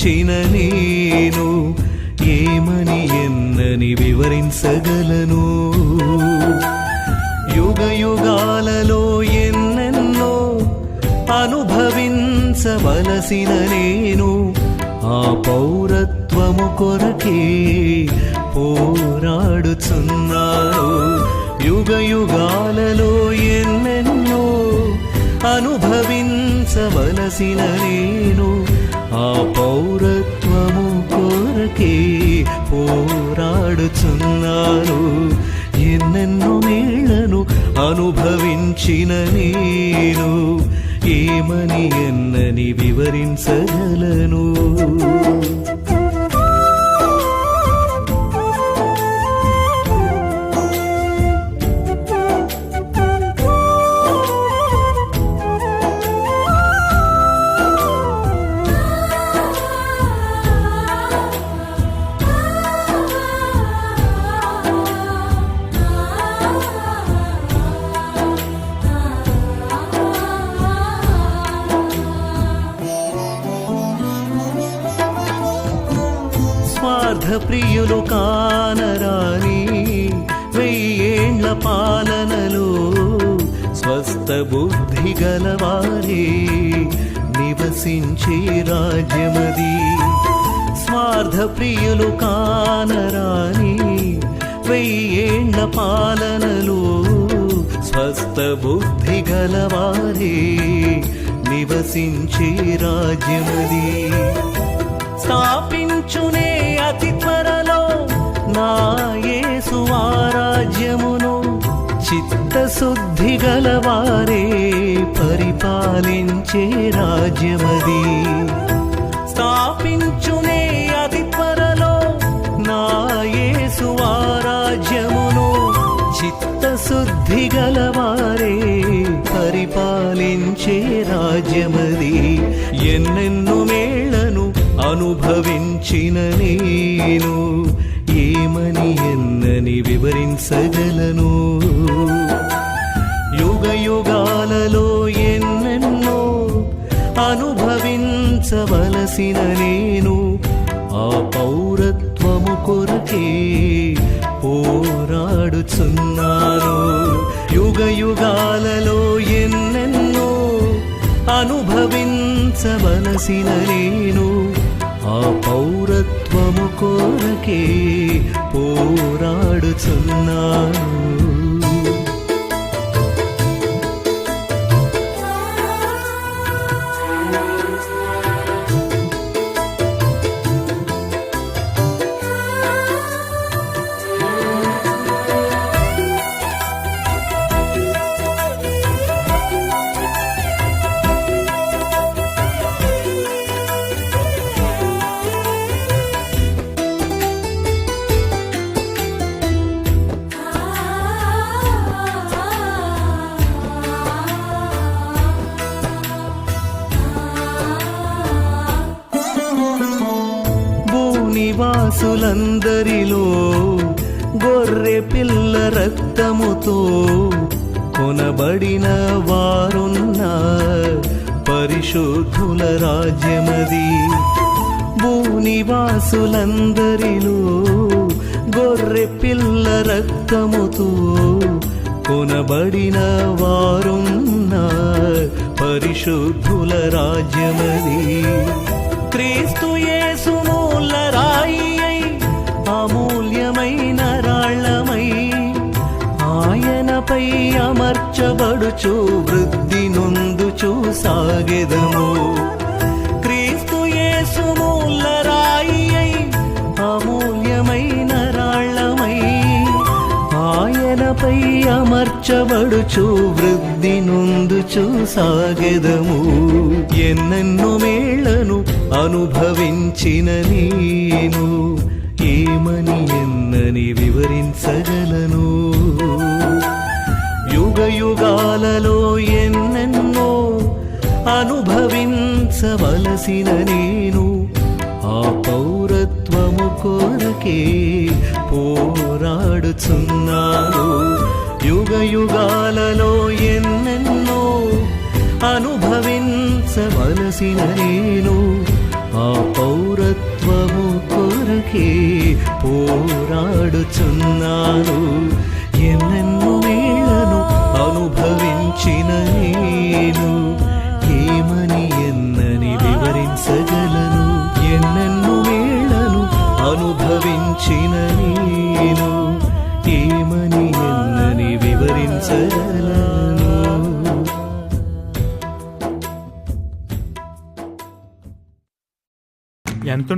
అనుభవించిన నేను ఏమని ఎన్నని వివరించగలను. యుగ యుగాలలో ఎన్నెన్నో అనుభవించవలసిన నేను ఆ పౌరత్వము కొరకే పోరాడుచున్నాను. యుగ యుగాలలో ఎన్నెన్నో అనుభవించవలసిన నేను ఆ పౌరత్వము కొరకే పోరాడుచున్నాను. ఎన్నెన్నో మేళ్లను అనుభవించిన నేను ఏమని ఎన్నని వివరించగలను. స్వార్థప్రియులు కానరాని 1000 ఏళ్ల పాలనలో స్వస్థ బుద్ధి గలవారే నివసించే రాజ్యమది. స్వార్థప్రియులు కానరాని 1000 ఏళ్ల పాలనలో స్వస్థ బుద్ధి గలవారే నివసించే రాజ్యమది. స్థాపించునే అతి త్వరలో నా యేసు రాజ్యమును చిత్తశుద్ధి గలవారే పరిపాలించే రాజ్యమది. స్థాపించునే అతి త్వరలో నా యేసు రాజ్యమును చిత్తశుద్ధి గలవారే పరిపాలించే రాజ్యమది. ఎన్నెన్నో మేళ్లను అనుభవించిన నేను ఏమని ఎన్నని వివరించగలను. యుగ యుగాలలో ఎన్నెన్నో అనుభవించవలసిన నేను ఆ పౌరత్వము కొరకే పోరాడుచున్నాను. యుగ యుగాలలో ఎన్నెన్నో అనుభవించవలసిన నేను ఆ పౌరత్వము కొరకే పోరాడుచున్నాను. నివాసులందరిలో గొర్రె పిల్ల రక్తముతో కొనబడిన వారున్న పరిశుద్ధుల రాజ్యమది. భూనివాసులందరిలో గొర్రె పిల్ల రక్తముతో కొనబడిన వారున్న పరిశుద్ధుల రాజ్యమది. క్రీస్తు యేసు మూల రాయి అమూల్యమైన రాళ్లమై ఆయనపై అమర్చబడుచు వృద్ధి నొందుచు సాగెదము. క్రీస్తు యేసు మూల రాయి అమూల్యమైన రాళ్లమై ఆయనపై అమర్చబడుచు వృద్ధి నొందుచు సాగెదము. ఎన్నెన్నో మేళ్లను అనుభవించిన నేను ఏమని ఎన్నని వివరించగలను. యుగ యుగాలలో ఎన్నెన్నో అనుభవించవలసిన నేను ఆ పౌరత్వము కొరకే పోరాడుచున్నాను. యుగ యుగాలలో ఎన్నెన్నో అనుభవించవలసిన నేను ఆ పౌరత్వము కొరకే పోరాడుచున్నాను. ఎన్నెన్నో వేళను అనుభవించిన నేను ఏమని ఎన్నని వివరించగలను. ఎన్నెన్నో వేళను అనుభవించిన నేను ఏమని ఎన్నని వివరించగలను. ఎంత